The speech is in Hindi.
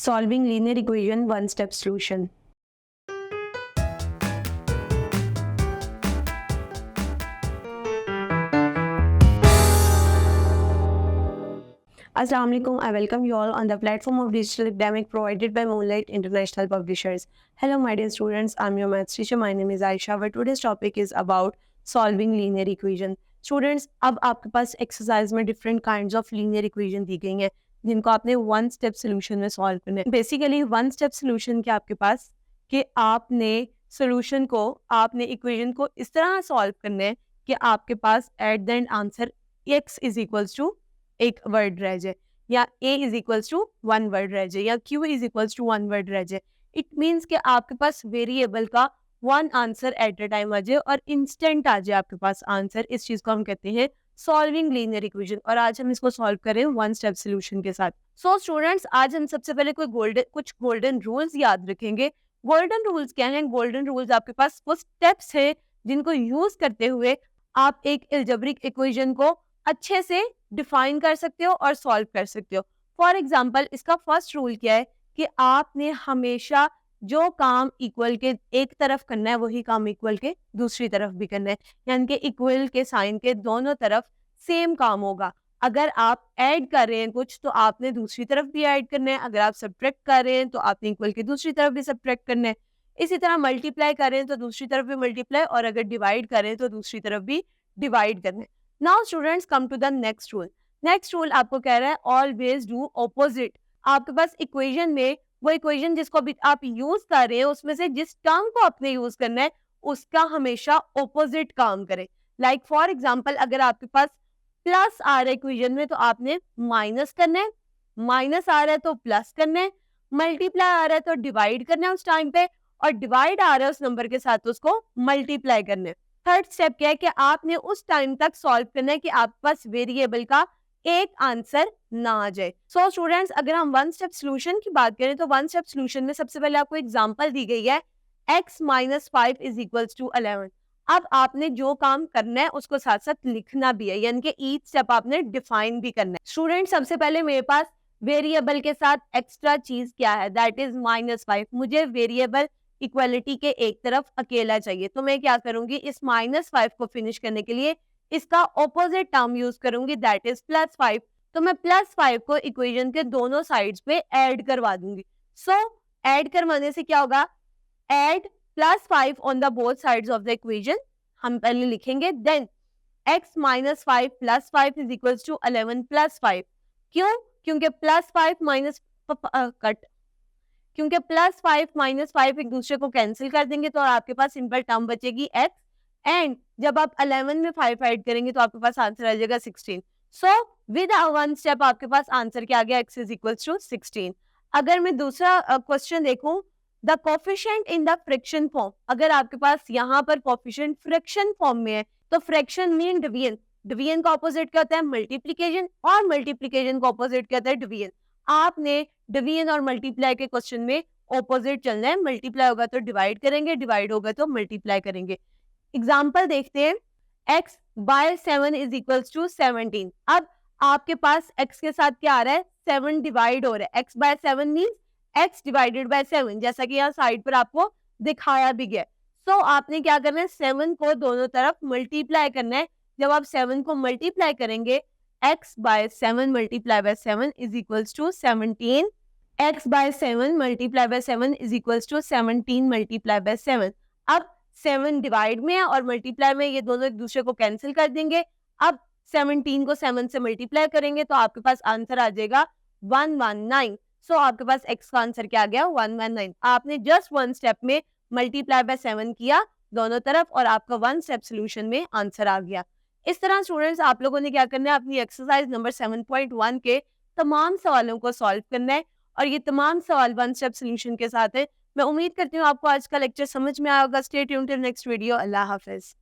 Solving linear equation one-step solution. Assalamu alaikum. I welcome you all on the platform of digital academic provided by Moonlight International Publishers. Hello my dear students, I'm your maths teacher. My name is Aisha. But today's topic is about solving linear equation. Students, अब आपके पास एक्सरसाइज में different kinds of linear equation दी गई हैं जिनको आपने वन स्टेप सोल्यूशन में सॉल्व करना है. बेसिकली वन स्टेप सोल्यूशन के आपके पास कि आपने सोल्यूशन को आपने इक्वेशन को इस तरह सॉल्व करना है कि आपके पास at the end answer x is equals to एक वर्ड रह जाए या a is equals to one word रह जाए या q is equals to one word रह जाए. इट मीन्स कि आपके पास वेरिएबल का one answer at a time आ जाए और इंस्टेंट आ जाए आपके पास आंसर. इस चीज को हम कहते हैं सॉल्विंग लीनियर इक्वेशन और आज हम इसको सॉल्व करें वन स्टेप सोल्यूशन के साथ. सो स्टूडेंट्स, आज हम सबसे पहले कुछ गोल्डन रूल्स याद रखेंगे. गोल्डन रूल्स क्या हैं? गोल्डन रूल्स आपके पास वो स्टेप्स है जिनको यूज करते हुए आप एक अलजेब्रिक इक्वेशन को अच्छे से डिफाइन कर सकते हो और सॉल्व कर सकते हो. फॉर एग्जाम्पल, इसका फर्स्ट रूल क्या है कि आपने हमेशा जो काम इक्वल के एक तरफ करना है वही काम इक्वल के दूसरी तरफ भी करना है. यानी कि इक्वल के साइन के दोनों तरफ सेम काम होगा. अगर आप ऐड कर रहे हैं कुछ तो आपने दूसरी तरफ भी ऐड करना है. अगर आप सब्ट्रैक्ट कर रहे हैं तो आपने इक्वल के दूसरी तरफ भी सब्ट्रैक्ट करना है. इसी तरह मल्टीप्लाई कर रहे हैं तो दूसरी तरफ भी मल्टीप्लाई और अगर डिवाइड कर रहे हैं तो दूसरी तरफ भी डिवाइड करना है. Now students, come to the next rule. Next rule आपको कह रहा है ऑलवेज डू ऑपोजिट. आपके पास इक्वेशन में वो इक्वेशन जिसको भी आप यूज कर रहे हैं उसमें से जिस टर्म को आपने यूज करना है उसका हमेशा ऑपोजिट काम करे. लाइक फॉर एग्जांपल, अगर आपके पास प्लस आ रहा है इक्वेशन में तो आपने माइनस करना है, माइनस आ रहा है तो प्लस करना है, मल्टीप्लाई आ रहा है तो डिवाइड करना है उस टाइम पे और डिवाइड आ रहा है उस नंबर के साथ उसको मल्टीप्लाई करना है. थर्ड स्टेप क्या है कि आपने उस टाइम तक सॉल्व करना है कि आपके पास वेरिएबल का एक आंसर ना आ जाए. सो स्टूडेंट्स, अगर हम वन स्टेप सोल्यूशन की बात करें तो वन स्टेप सोल्यूशन में सबसे पहले आपको एग्जांपल दी गई है x minus 5 is equals to 11. अब आपने जो काम करना है उसको साथ साथ लिखना भी है, यानी कि ईच स्टेप आपने डिफाइन भी करना है. स्टूडेंट, सबसे पहले मेरे पास वेरिएबल के साथ एक्स्ट्रा चीज क्या है, दैट इज -5. मुझे वेरिएबल इक्वालिटी के एक तरफ अकेला चाहिए तो मैं क्या करूंगी, इस -5 को फिनिश करने के लिए इसका ऑपोजिट टर्म यूज करूंगी, दैट इज +5. तो मैं +5 को इक्वेशन के दोनों साइड्स पे ऐड करवा दूंगी. सो ऐड करवाने से क्या होगा, add +5 on the both sides of the equation. हम पहले लिखेंगे then x minus 5 plus 5 is equal to 11 plus 5. क्यों? क्योंकि +5 माइनस कट क्योंकि +5 माइनस 5 एक दूसरे को कैंसिल कर देंगे तो आपके पास सिंपल टर्म बचेगी x एंड जब आप 11 में 5 ऐड करेंगे तो आपके पास आंसर आ जाएगा 16. सो विद वन स्टेप आपके पास आंसर क्या आ गया, x इज इक्वल टू 16. अगर मैं दूसरा क्वेश्चन देखूं, the coefficient in the fraction form. अगर आपके पास यहाँ पर कोफिशिएंट फ्रैक्शन फॉर्म में है तो फ्रैक्शन मीन डिवीजन. डिवीजन का ऑपोजिट क्या होता है, मल्टीप्लिकेशन, और मल्टीप्लिकेशन का ऑपोजिट क्या होता है, डिवीजन. आपने डिवीजन और मल्टीप्लाई के क्वेश्चन में ऑपोजिट चलना है. मल्टीप्लाई होगा तो डिवाइड करेंगे, डिवाइड होगा तो मल्टीप्लाई करेंगे. एग्जाम्पल देखते हैं, x by 7 is equals to 17. अब आपके पास x के साथ क्या आ रहा है, 7 डिवाइड हो रहा है. x by 7 means x divided by 7, जैसा कि यहाँ साइड पर आपको दिखाया भी गया. सो आपने क्या करना है, 7 को दोनों तरफ मल्टीप्लाई करना है. जब आप 7 को मल्टीप्लाई करेंगे, x by 7 multiply by 7 is equals to 17. x by 7 multiply by 7 is equals to 17 multiply by 7. अब 7 डिवाइड में है और मल्टीप्लाई में, ये दोनों एक दूसरे को कैंसिल कर देंगे. अब 17 को 7 से मल्टीप्लाई करेंगे तो आपके पास आंसर आ जाएगा 119. सो आपके पास x का आंसर क्या आ गया, 119. आपने जस्ट वन स्टेप में मल्टीप्लाई बाय 7 किया दोनों तरफ और आपका वन स्टेप सोल्यूशन में आंसर आ गया. इस तरह स्टूडेंट्स, आप लोगों ने क्या करना है, अपनी एक्सरसाइज नंबर 7.1 के तमाम सवालों को सॉल्व करना है और ये तमाम सवाल वन स्टेप सोल्यूशन के साथ है. मैं उम्मीद करती हूँ आपको आज का लेक्चर समझ में आया होगा. Stay tuned till next video. अल्लाह हाफिज.